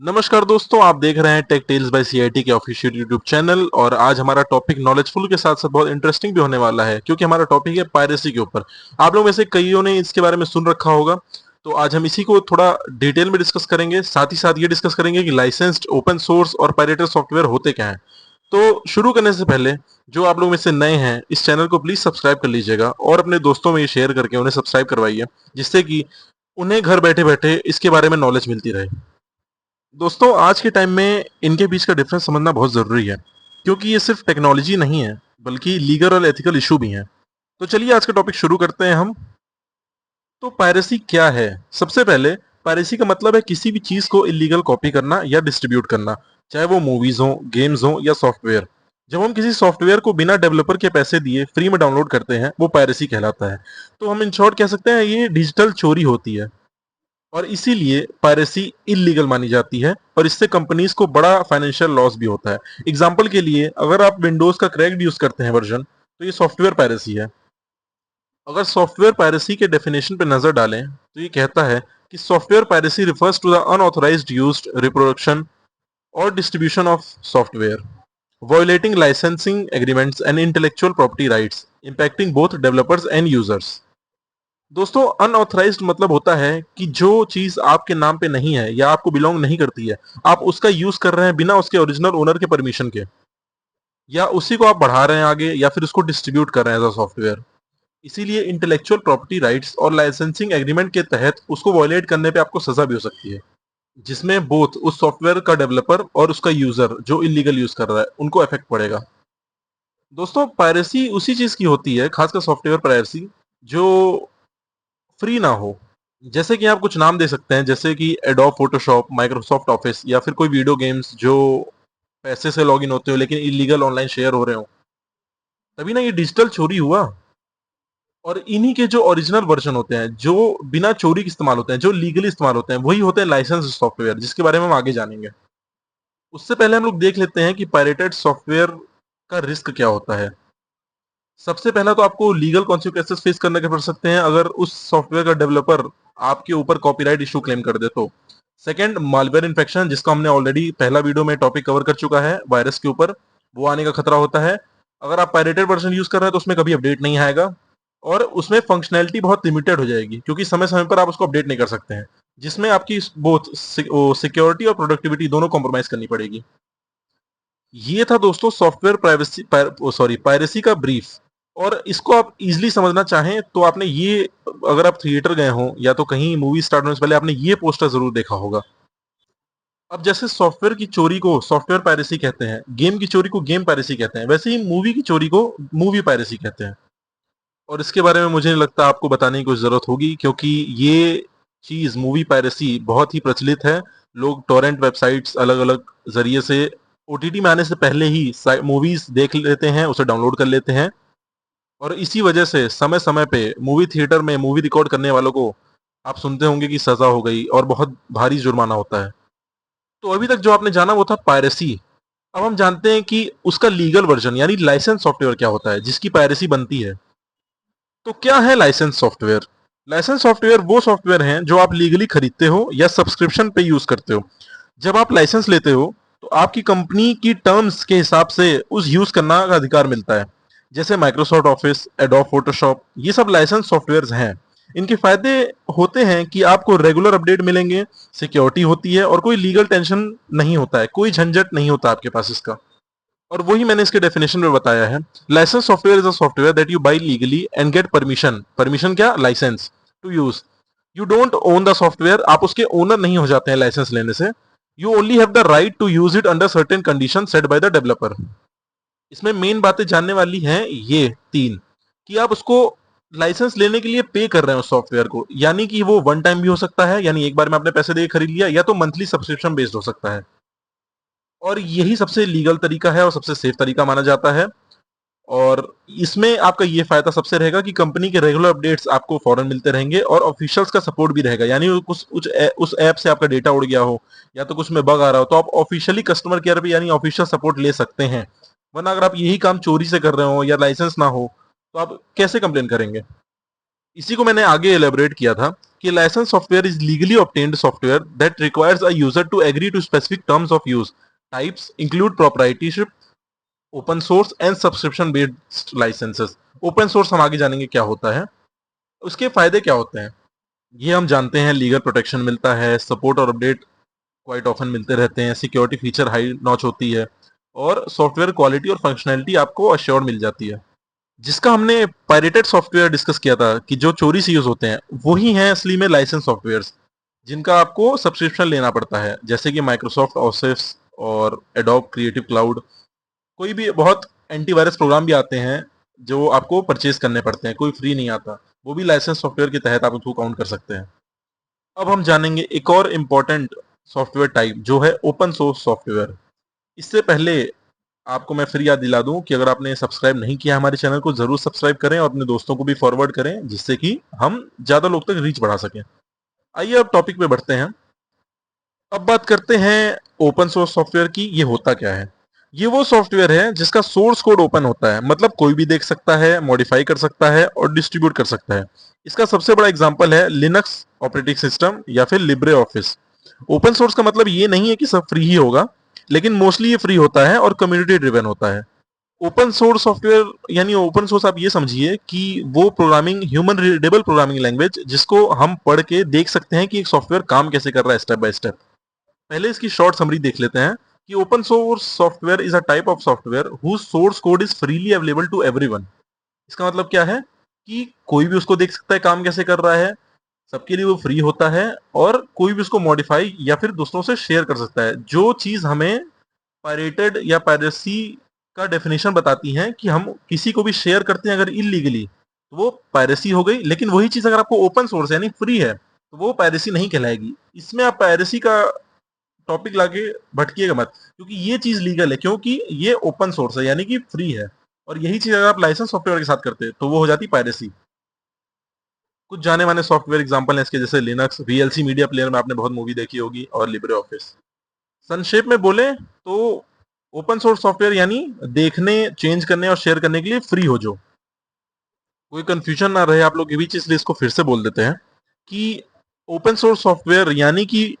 नमस्कार दोस्तों, आप देख रहे हैं टेक टेल्स बाय सीआईटी के ऑफिशियल यूट्यूब चैनल। और आज हमारा टॉपिक नॉलेजफुल के साथ साथ बहुत इंटरेस्टिंग भी होने वाला है, क्योंकि हमारा टॉपिक है पायरेसी के ऊपर। आप लोग में से कईयों ने इसके बारे में सुन रखा होगा, तो आज हम इसी को थोड़ा डिटेल में डिस्कस करेंगे। साथ ही साथ ये डिस्कस करेंगे कि लाइसेंस्ड, ओपन सोर्स और पायरेटेड सॉफ्टवेयर होते क्या हैं। तो शुरू करने से पहले, जो आप लोग में से नए हैं, इस चैनल को प्लीज सब्सक्राइब कर लीजिएगा और अपने दोस्तों में ये शेयर करके उन्हें सब्सक्राइब करवाइए, जिससे कि उन्हें घर बैठे बैठे इसके बारे में नॉलेज मिलती रहे। दोस्तों, आज के टाइम में इनके बीच का डिफरेंस समझना बहुत ज़रूरी है, क्योंकि ये सिर्फ टेक्नोलॉजी नहीं है, बल्कि लीगल और एथिकल इशू भी हैं। तो चलिए आज का टॉपिक शुरू करते हैं हम। तो पायरेसी क्या है? सबसे पहले, पायरेसी का मतलब है किसी भी चीज़ को इलीगल कॉपी करना या डिस्ट्रीब्यूट करना, चाहे वो मूवीज़ हो, गेम्स हो या सॉफ्टवेयर। जब हम किसी सॉफ्टवेयर को बिना डेवलपर के पैसे दिए फ्री में डाउनलोड करते हैं, वो पायरेसी कहलाता है। तो हम इन शॉर्ट कह सकते हैं ये डिजिटल चोरी होती है, और इसीलिए पायरेसी इलीगल मानी जाती है, और इससे कंपनीज को बड़ा फाइनेंशियल लॉस भी होता है। एग्जांपल के लिए, अगर आप विंडोज का क्रैक्ड यूज करते हैं वर्जन, तो ये सॉफ्टवेयर पायरेसी है। अगर सॉफ्टवेयर पायरेसी के डेफिनेशन पे नजर डालें, तो ये कहता है कि software piracy refers to the unauthorized used, reproduction और distribution of software violating licensing agreements and intellectual property rights, impacting both developers and users। दोस्तों, अनऑथराइज्ड मतलब होता है कि जो चीज आपके नाम पे नहीं है या आपको बिलोंग नहीं करती है, आप उसका यूज कर रहे हैं बिना उसके ओरिजिनल ओनर के परमिशन के, या उसी को आप बढ़ा रहे हैं आगे, या फिर उसको डिस्ट्रीब्यूट कर रहे हैं एज अ सॉफ्टवेयर। इसीलिए इंटेलेक्चुअल प्रॉपर्टी राइट्स और लाइसेंसिंग एग्रीमेंट के तहत उसको वॉयलेट करने पे आपको सजा भी हो सकती है, जिसमें बोथ उस सॉफ्टवेयर का डेवलपर और उसका यूजर जो इलीगल यूज कर रहा है, उनको इफेक्ट पड़ेगा। दोस्तों, पायरेसी उसी चीज की होती है, खासकर सॉफ्टवेयर पायरेसी, जो फ्री ना हो। जैसे कि आप कुछ नाम दे सकते हैं, जैसे कि एडोब फोटोशॉप, माइक्रोसॉफ्ट ऑफिस, या फिर कोई वीडियो गेम्स जो पैसे से लॉगिन होते हो लेकिन इलीगल ऑनलाइन शेयर हो रहे हो। तभी ना ये डिजिटल चोरी हुआ। और इन्हीं के जो ओरिजिनल वर्जन होते हैं, जो बिना चोरी के इस्तेमाल होते हैं, जो लीगली इस्तेमाल होते हैं, वही होते हैं लाइसेंस सॉफ्टवेयर, जिसके बारे में हम आगे जानेंगे। उससे पहले हम लोग देख लेते हैं कि पायरेटेड सॉफ्टवेयर का रिस्क क्या होता है। सबसे पहला तो आपको लीगल कॉन्सिक्वेंसेस फेस करने के पड़ सकते हैं अगर उस सॉफ्टवेयर का डेवलपर आपके ऊपर कॉपीराइट इशू क्लेम कर दे तो। सेकंड, मालवेयर इन्फेक्शन, जिसका हमने ऑलरेडी पहला वीडियो में टॉपिक कवर कर चुका है, वायरस के ऊपर, वो आने का खतरा होता है। अगर आप पायरेटेड वर्जन यूज कर रहे हैं तो उसमें कभी अपडेट नहीं आएगा, और उसमें फंक्शनैलिटी बहुत लिमिटेड हो जाएगी, क्योंकि समय समय पर आप उसको अपडेट नहीं कर सकते हैं, जिसमें आपकी बोथ सिक्योरिटी और प्रोडक्टिविटी दोनों कॉम्प्रोमाइज करनी पड़ेगी। ये था दोस्तों सॉफ्टवेयर प्राइवेसी पायरेसी का ब्रीफ। और इसको आप इजीली समझना चाहें तो आपने ये, अगर आप थिएटर गए हो या तो कहीं मूवी स्टार्ट होने से पहले आपने ये पोस्टर जरूर देखा होगा। अब जैसे सॉफ्टवेयर की चोरी को सॉफ्टवेयर पायरेसी कहते हैं, गेम की चोरी को गेम पायरेसी कहते हैं, वैसे ही मूवी की चोरी को मूवी पायरेसी कहते हैं। और इसके बारे में मुझे नहीं लगता आपको बताने की कोई जरूरत होगी, क्योंकि ये चीज मूवी पायरेसी बहुत ही प्रचलित है। लोग टोरेंट वेबसाइट्स अलग अलग जरिए से ओटीटी में आने से पहले ही मूवीज देख लेते हैं, उसे डाउनलोड कर लेते हैं, और इसी वजह से समय समय पे मूवी थिएटर में मूवी रिकॉर्ड करने वालों को आप सुनते होंगे कि सजा हो गई और बहुत भारी जुर्माना होता है। तो अभी तक जो आपने जाना वो था पायरेसी। अब हम जानते हैं कि उसका लीगल वर्जन यानी लाइसेंस सॉफ्टवेयर क्या होता है, जिसकी पायरेसी बनती है। तो क्या है लाइसेंस सॉफ्टवेयर? लाइसेंस सॉफ्टवेयर वो सॉफ्टवेयर हैं जो आप लीगली खरीदते हो या सब्सक्रिप्शन पे यूज करते हो। जब आप लाइसेंस लेते हो, तो आपकी कंपनी की टर्म्स के हिसाब से उस यूज करना का अधिकार मिलता है। जैसे माइक्रोसॉफ्ट ऑफिस, एडोब फोटोशॉप, ये सब लाइसेंस सॉफ्टवेयर हैं। इनके फायदे होते हैं कि आपको रेगुलर अपडेट मिलेंगे, सिक्योरिटी होती है, और कोई लीगल टेंशन नहीं होता है, कोई झंझट नहीं होता आपके पास इसका। और वही मैंने इसके डेफिनेशन में बताया है। License software is a software that you buy legally and get permission, permission क्या, license, to use. You don't own the software, आप उसके ओनर नहीं हो जाते हैं लाइसेंस लेने से। You only have the right to use it under certain condition set by the developer. इसमें मेन बातें जानने वाली हैं ये तीन, कि आप उसको लाइसेंस लेने के लिए पे कर रहे हैं उस सॉफ्टवेयर को, यानी कि वो वन टाइम भी हो सकता है, यानी एक बार में आपने पैसे दे खरीद लिया, या तो मंथली सब्सक्रिप्शन बेस्ड हो सकता है। और यही सबसे लीगल तरीका है और सबसे सेफ तरीका माना जाता है। और इसमें आपका ये फायदा सबसे रहेगा कि कंपनी के रेगुलर अपडेट्स आपको फौरन मिलते रहेंगे, और ऑफिशियल्स का सपोर्ट भी रहेगा, यानी उस ऐप से आपका डेटा उड़ गया हो, या तो कुछ में बग आ रहा हो, तो आप ऑफिशियली कस्टमर केयर पे यानी ऑफिशियल सपोर्ट ले सकते हैं। वरना अगर आप यही काम चोरी से कर रहे हो या लाइसेंस ना हो, तो आप कैसे कंप्लेन करेंगे? इसी को मैंने आगे एलेबोरेट किया था कि license software is legally obtained software that requires a user to agree to specific terms of use. Types include proprietorship, open source and subscription based licenses. Open source हम आगे जानेंगे क्या होता है, उसके फायदे क्या होते हैं ये हम जानते हैं. लीगल प्रोटेक्शन मिलता है, सपोर्ट और अपडेट क्वाइट ऑफन मिलते रहते हैं, सिक्योरिटी फीचर हाई नॉच होती है, और सॉफ्टवेयर क्वालिटी और फंक्शनैलिटी आपको अश्योर्ड मिल जाती है. जिसका हमने पायरेटेड सॉफ्टवेयर डिस्कस किया था कि जो चोरी से यूज होते हैं, वही हैं असली में लाइसेंस सॉफ्टवेयर्स जिनका आपको सब्सक्रिप्शन लेना पड़ता है, जैसे कि माइक्रोसॉफ्ट ऑफिस और एडोब क्रिएटिव क्लाउड. कोई भी बहुत एंटीवायरस प्रोग्राम भी आते हैं जो आपको परचेज करने पड़ते हैं, कोई फ्री नहीं आता, वो भी लाइसेंस सॉफ्टवेयर के तहत आप उसको काउंट कर सकते हैं. अब हम जानेंगे एक और इम्पोर्टेंट सॉफ्टवेयर टाइप जो है ओपन सोर्स सॉफ्टवेयर. इससे पहले आपको मैं फिर याद दिला दूं कि अगर आपने सब्सक्राइब नहीं किया हमारे चैनल को, जरूर सब्सक्राइब करें और अपने दोस्तों को भी फॉरवर्ड करें, जिससे कि हम ज्यादा लोग तक रीच बढ़ा सकें. आइए अब टॉपिक पे बढ़ते हैं. अब बात करते हैं ओपन सोर्स सॉफ्टवेयर की. ये होता क्या है? ये वो सॉफ्टवेयर है जिसका सोर्स कोड ओपन होता है, मतलब कोई भी देख सकता है, मॉडिफाई कर सकता है और डिस्ट्रीब्यूट कर सकता है. इसका सबसे बड़ा एग्जांपल है लिनक्स ऑपरेटिंग सिस्टम या फिर लिब्रे ऑफिस. ओपन सोर्स का मतलब ये नहीं है कि सब फ्री ही होगा, लेकिन मोस्टली ये फ्री होता है और कम्युनिटी ड्रिवन होता है. ओपन सोर्स सॉफ्टवेयर यानी ओपन सोर्स आप ये समझिए कि वो programming, human readable programming language जिसको हम पढ़ के देख सकते हैं कि एक सॉफ्टवेयर काम कैसे कर रहा है स्टेप बाय स्टेप. पहले इसकी शॉर्ट समरी देख लेते हैं कि open source software is a type of software whose source code is freely available to everyone. इसका मतलब क्या है कि कोई भी उसको देख सकता है काम कैसे कर रहा है, सबके लिए वो फ्री होता है, और कोई भी उसको मॉडिफाई या फिर दूसरों से शेयर कर सकता है. जो चीज हमें पायरेटेड या पायरेसी का डेफिनेशन बताती है कि हम किसी को भी शेयर करते हैं अगर इलीगली, तो वो पायरेसी हो गई. लेकिन वही चीज अगर आपको ओपन सोर्स यानी फ्री है, तो वो पायरेसी नहीं कहलाएगी. इसमें आप पायरेसी का टॉपिक लाके भटकिएगा मत, क्योंकि ये चीज लीगल है, क्योंकि ये ओपन सोर्स है यानी कि फ्री है. और यही चीज अगर आप लाइसेंस सॉफ्टवेयर के साथ करते हैं तो वो हो जाती पायरेसी. कुछ जाने माने सॉफ्टवेयर एग्जांपल है इसके, जैसे लिनक्स, वीएलसी मीडिया प्लेयर में आपने बहुत मूवी देखी होगी, और लिब्रे ऑफिस. संक्षेप में बोले तो ओपन सोर्स सॉफ्टवेयर यानी देखने, चेंज करने और शेयर करने के लिए फ्री हो. जो कोई कंफ्यूजन ना रहे आप लोग के बीच, इसलिए इसको फिर से बोल देते हैं कि ओपन सोर्स सॉफ्टवेयर यानी कि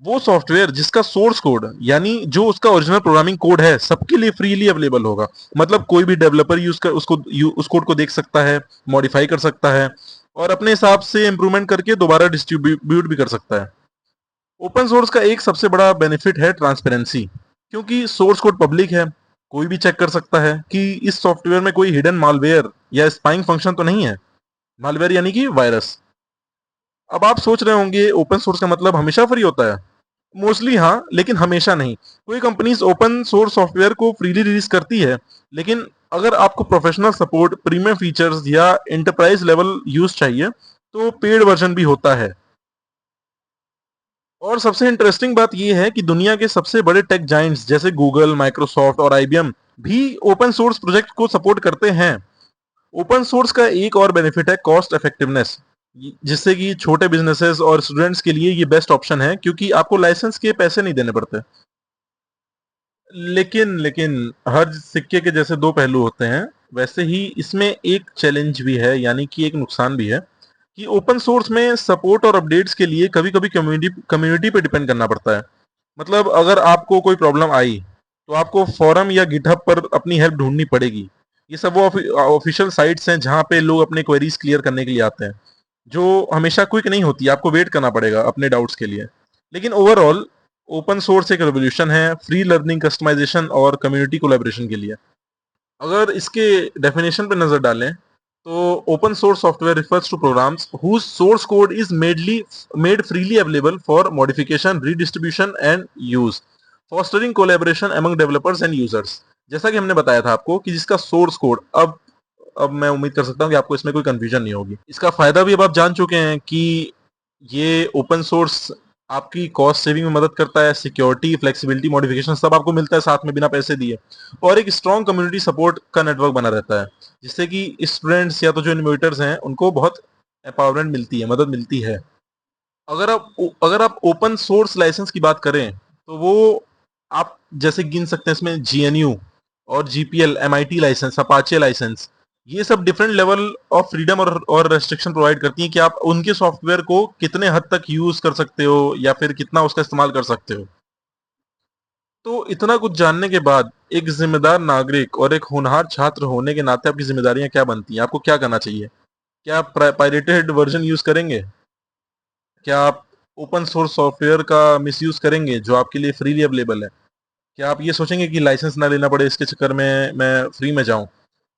वो सॉफ्टवेयर जिसका सोर्स कोड यानी जो उसका ओरिजिनल प्रोग्रामिंग कोड है सबके लिए फ्रीली अवेलेबल होगा. मतलब कोई भी डेवलपर यूज कर उस कोड को देख सकता है, मॉडिफाई कर सकता है, और अपने हिसाब से इंप्रूवमेंट करके दोबारा डिस्ट्रीब्यूट भी कर सकता है. ओपन सोर्स का एक सबसे बड़ा बेनिफिट है ट्रांसपेरेंसी, क्योंकि सोर्स कोड पब्लिक है, कोई भी चेक कर सकता है कि इस सॉफ्टवेयर में कोई हिडन मालवेयर या स्पाइंग फंक्शन तो नहीं है. मालवेयर यानी कि वायरस. अब आप सोच रहे होंगे ओपन सोर्स का मतलब हमेशा फ्री होता है. मोस्टली हाँ, लेकिन हमेशा नहीं. कोई कंपनीज ओपन सोर्स सॉफ्टवेयर को फ्रीली रिलीज करती है, लेकिन अगर आपको प्रोफेशनल सपोर्ट, प्रीमियम फीचर्स या एंटरप्राइज लेवल यूज चाहिए तो पेड वर्जन भी होता है. और सबसे इंटरेस्टिंग बात यह है कि दुनिया के सबसे बड़े टेक जाइंट्स जैसे गूगल, माइक्रोसॉफ्ट और आईबीएम भी ओपन सोर्स प्रोजेक्ट को सपोर्ट करते हैं. ओपन सोर्स का एक और बेनिफिट है कॉस्ट इफेक्टिवनेस, जिससे कि छोटे बिजनेसेस और स्टूडेंट्स के लिए ये बेस्ट ऑप्शन है, क्योंकि आपको लाइसेंस के पैसे नहीं देने पड़ते. लेकिन हर सिक्के के जैसे दो पहलू होते हैं, वैसे ही इसमें एक चैलेंज भी है, यानी कि एक नुकसान भी है, कि ओपन सोर्स में सपोर्ट और अपडेट्स के लिए कभी कभी कम्युनिटी कम्युनिटी पे डिपेंड करना पड़ता है. मतलब अगर आपको कोई प्रॉब्लम आई तो आपको फोरम या गिटहब पर अपनी हेल्प ढूंढनी पड़ेगी. ये सब वो ऑफिशियल साइट्स हैं जहां पे लोग अपने क्वेरीज क्लियर करने के लिए आते हैं, जो हमेशा क्विक नहीं होती, आपको वेट करना पड़ेगा अपने डाउट्स के लिए. लेकिन ओवरऑल ओपन सोर्स एक रेवोल्यूशन है फ्री लर्निंग, कस्टमाइजेशन और कम्युनिटी कोलैबोरेशन के लिए. अगर इसके डेफिनेशन पे नजर डालें तो open source software refers to programs whose source code is made freely available for modification, redistribution and use, fostering collaboration among developers and users. जैसा कि हमने बताया था आपको कि जिसका सोर्स कोड, अब मैं उम्मीद कर सकता हूँ कि आपको इसमें कोई कंफ्यूजन नहीं होगी. इसका फायदा भी अब आप जान चुके हैं कि ये ओपन सोर्स आपकी कॉस्ट सेविंग में मदद करता है, सिक्योरिटी, फ्लेक्सिबिलिटी, मॉडिफिकेशन सब आपको मिलता है साथ में बिना पैसे दिए, और एक स्ट्रॉन्ग कम्युनिटी सपोर्ट का नेटवर्क बना रहता है, जिससे कि स्टूडेंट्स या तो जो इनोवेटर्स हैं उनको बहुत एम्पावरमेंट मिलती है, मदद मिलती है. अगर आप ओपन सोर्स लाइसेंस की बात करें तो वो आप जैसे गिन सकते हैं इसमें जीएनयू और GPL, MIT license, Apache license, ये सब डिफरेंट लेवल ऑफ फ्रीडम और रेस्ट्रिक्शन प्रोवाइड करती हैं कि आप उनके सॉफ्टवेयर को कितने हद तक यूज कर सकते हो या फिर कितना उसका इस्तेमाल कर सकते हो। तो इतना कुछ जानने के बाद एक जिम्मेदार नागरिक और एक होनहार छात्र होने के नाते आपकी जिम्मेदारियां क्या बनती हैं? आपको क्या करना चाहिए? क्या आप पायरेटेड वर्जन यूज करेंगे? क्या आप ओपन सोर्स सॉफ्टवेयर का मिसयूज करेंगे जो आपके लिए फ्रीली अवेलेबल है? क्या आप ये सोचेंगे कि लाइसेंस ना लेना पड़े इसके चक्कर में मैं फ्री में जाऊं?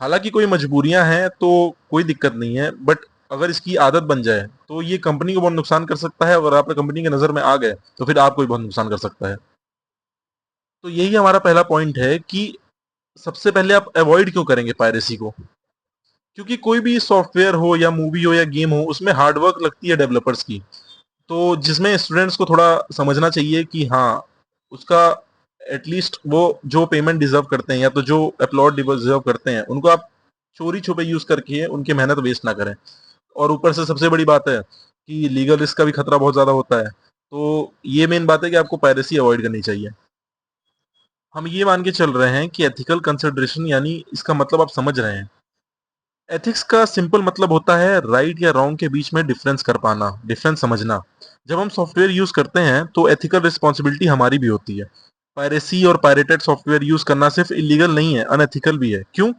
हालांकि कोई मजबूरियां हैं तो कोई दिक्कत नहीं है, बट अगर इसकी आदत बन जाए तो ये कंपनी को बहुत नुकसान कर सकता है। अगर आप कंपनी की नजर में आ गए तो फिर आपको भी बहुत नुकसान कर सकता है। तो यही हमारा पहला पॉइंट है कि सबसे पहले आप अवॉइड क्यों करेंगे पायरेसी को? क्योंकि कोई भी सॉफ्टवेयर हो या मूवी हो या गेम हो, उसमें हार्डवर्क लगती है डेवलपर्स की। तो जिसमें स्टूडेंट्स को थोड़ा समझना चाहिए कि हाँ, उसका एटलीस्ट वो जो पेमेंट डिजर्व करते हैं या तो जो अपलोड डिजर्व करते हैं, उनको आप चोरी छुपे यूज करके उनकी मेहनत वेस्ट ना करें। और ऊपर से सबसे बड़ी बात है कि लीगल रिस्क का भी खतरा बहुत ज्यादा होता है। तो ये मेन बात है कि आपको पायरेसी अवॉइड करनी चाहिए। हम ये मान के चल रहे हैं कि एथिकल कंसिडरेशन, यानी इसका मतलब आप समझ रहे हैं। एथिक्स का सिंपल मतलब होता है राइट या रॉन्ग के बीच में डिफरेंस कर पाना, डिफरेंस समझना। जब हम सॉफ्टवेयर यूज करते हैं तो एथिकल रिस्पॉन्सिबिलिटी हमारी भी होती है। पायरेसी और पायरेटेड सॉफ्टवेयर यूज करना सिर्फ इलीगल नहीं है, अनएथिकल भी है। क्यों?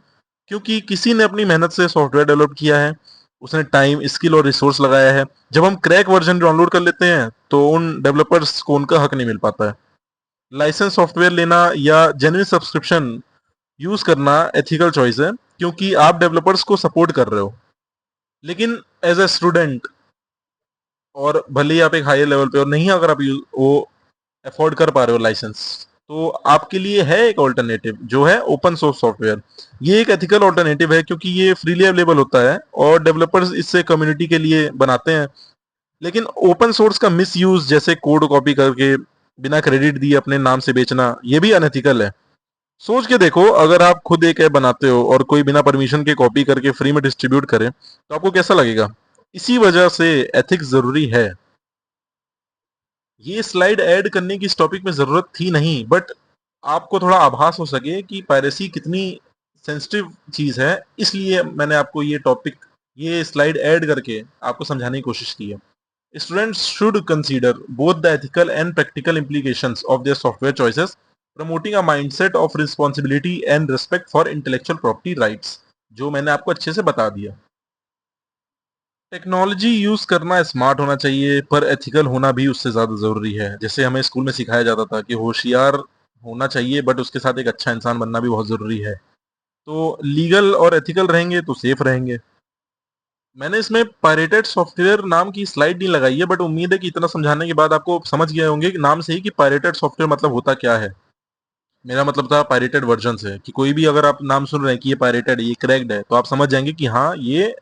क्योंकि किसी ने अपनी मेहनत से सॉफ्टवेयर डेवलप किया है, उसने टाइम, स्किल और रिसोर्स लगाया है। जब हम क्रैक वर्जन डाउनलोड कर लेते हैं तो उन डेवलपर्स को उनका हक नहीं मिल पाता है। लाइसेंस सॉफ्टवेयर लेना या जेन्युइन सब्सक्रिप्शन यूज करना एथिकल चॉइस है, क्योंकि आप डेवलपर्स को सपोर्ट कर रहे हो। लेकिन एज ए स्टूडेंट, और भले ही आप एक हायर लेवल पे और नहीं, अगर आप वो अफोर्ड कर पा रहे हो लाइसेंस, तो आपके लिए है एक ऑल्टरनेटिव जो है ओपन सोर्स सॉफ्टवेयर। ये एक एथिकल ऑल्टरनेटिव है क्योंकि ये फ्रीली अवेलेबल होता है और डेवलपर्स इससे कम्युनिटी के लिए बनाते हैं। लेकिन ओपन सोर्स का मिस यूज, जैसे कोड कॉपी करके बिना क्रेडिट दिए अपने नाम से बेचना, ये भी अनएथिकल है। सोच के देखो, अगर आप खुद एक ऐप बनाते हो और कोई बिना परमिशन के कॉपी करके फ्री में डिस्ट्रीब्यूट करे तो आपको कैसा लगेगा? इसी वजह से एथिक्स जरूरी है। ये स्लाइड ऐड करने की इस टॉपिक में जरूरत थी नहीं, बट आपको थोड़ा आभास हो सके कि पायरेसी कितनी सेंसिटिव चीज है, इसलिए मैंने आपको ये टॉपिक, ये स्लाइड ऐड करके आपको समझाने की कोशिश की है। Students should consider both the ethical and practical implications of their software choices, promoting a mindset of responsibility and respect for intellectual property rights, जो मैंने आपको अच्छे से बता दिया। टेक्नोलॉजी यूज करना स्मार्ट होना चाहिए, पर एथिकल होना भी उससे ज्यादा जरूरी है। जैसे हमें स्कूल में सिखाया जाता था कि होशियार होना चाहिए, बट उसके साथ एक अच्छा इंसान बनना भी बहुत जरूरी है। तो लीगल और एथिकल रहेंगे तो सेफ रहेंगे। मैंने इसमें पायरेटेड सॉफ्टवेयर नाम की स्लाइड नहीं लगाई है, बट उम्मीद है कि इतना समझाने के बाद आपको समझ गए होंगे कि नाम से ही कि पायरेटेड सॉफ्टवेयर मतलब होता क्या है। मेरा मतलब था पायरेटेड वर्जन से, कि कोई भी अगर आप नाम सुन रहे हैं कि ये पायरेटेड है, ये क्रैक्ड है, तो आप समझ जाएंगे कि हाँ, ये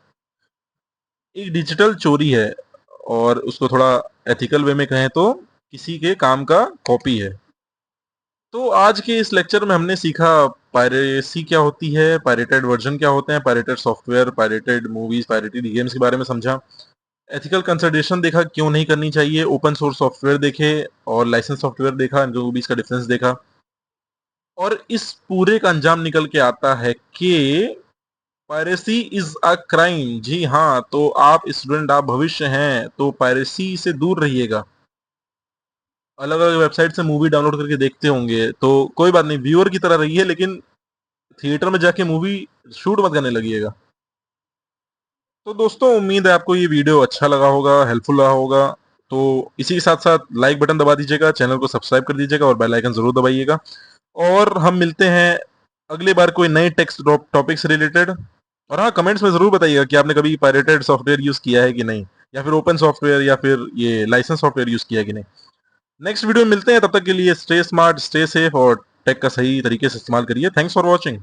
एक डिजिटल चोरी है। और उसको थोड़ा एथिकल वे में कहें तो किसी के काम का कॉपी है। तो आज के इस लेक्चर में हमने सीखा पायरेसी क्या होती है, पायरेटेड वर्जन क्या होते हैं, pirated software, pirated movies, pirated games के बारे में समझा। एथिकल कंसिडरेशन देखा क्यों नहीं करनी चाहिए, ओपन सोर्स सॉफ्टवेयर देखे और लाइसेंस सॉफ्टवेयर देखा, इन दोनों के बीच का डिफरेंस देखा। और इस पूरे का अंजाम निकल के आता है कि पायरेसी इज अ क्राइम। जी हाँ, तो आप स्टूडेंट, आप भविष्य हैं, तो पायरेसी से दूर रहिएगा। अलग अलग वेबसाइट से मूवी डाउनलोड करके देखते होंगे तो कोई बात नहीं, व्यूअर की तरह रहिए, लेकिन थिएटर में जाके मूवी शूट मत करने लगिएगा। तो दोस्तों, उम्मीद है आपको ये वीडियो अच्छा लगा होगा, हेल्पफुल रहा होगा। तो इसी के साथ साथ लाइक बटन दबा दीजिएगा, चैनल को सब्सक्राइब कर दीजिएगा और बेल आइकन जरूर दबाइएगा। और हम मिलते हैं अगली बार कोई नए टेक्स्ट टॉपिक से रिलेटेड। और हाँ, कमेंट्स में जरूर बताइएगा कि आपने कभी पायरेटेड सॉफ्टवेयर यूज किया है कि नहीं, या फिर ओपन सॉफ्टवेयर या फिर ये लाइसेंस सॉफ्टवेयर यूज किया है कि नहीं। नेक्स्ट वीडियो में मिलते हैं, तब तक के लिए स्टे स्मार्ट, स्टे सेफ और टेक का सही तरीके से इस्तेमाल करिए। Thanks for watching.